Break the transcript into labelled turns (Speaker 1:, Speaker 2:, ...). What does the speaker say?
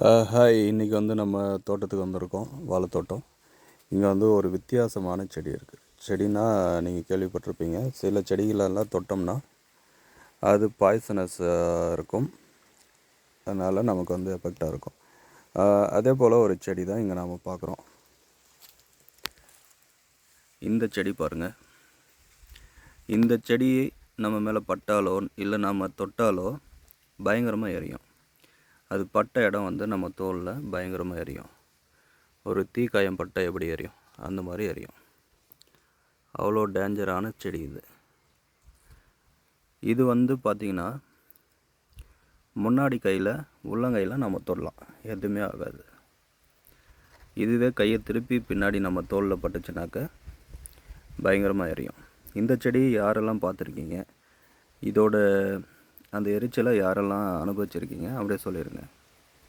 Speaker 1: Hi, இன்றைக்கி நம்ம தோட்டத்துக்கு வந்திருக்கோம். வாழைத்தோட்டம். இங்கே ஒரு வித்தியாசமான செடி இருக்குது. செடினா நீங்கள் கேள்விப்பட்டிருப்பீங்க. சில செடிகளெல்லாம் தொட்டோம்னா அது பாய்சனஸாக இருக்கும். அதனால் நமக்கு எஃபெக்டாக இருக்கும். அதே போல் ஒரு செடி தான் இங்கே நாம் பார்க்குறோம். இந்த செடி பாருங்கள். இந்த செடி நம்ம மேலே பட்டாலோ இல்லை நம்ம தொட்டாலோ பயங்கரமாக எரியும். அது பட்ட இடம் நம்ம தோலில் பயங்கரமாக எரியும். ஒரு தீக்காயம் பட்ட எப்படி எரியும் அந்த மாதிரி எரியும். அவ்வளோ டேஞ்சரான செடி இது. இது பார்த்திங்கன்னா முன்னாடி கையில் உள்ளங்கையில் நம்ம தொடலாம், எதுவுமே ஆகாது. இதுவே கையை திருப்பி பின்னாடி நம்ம தோலில் பட்டுச்சுனாக்க பயங்கரமாக எரியும். இந்த செடி யாரெல்லாம் பார்த்துருக்கீங்க, இதோட அந்த எரிச்சலை யாரெல்லாம் அனுபவிச்சிருக்கீங்க அப்படியே சொல்லிடுங்க.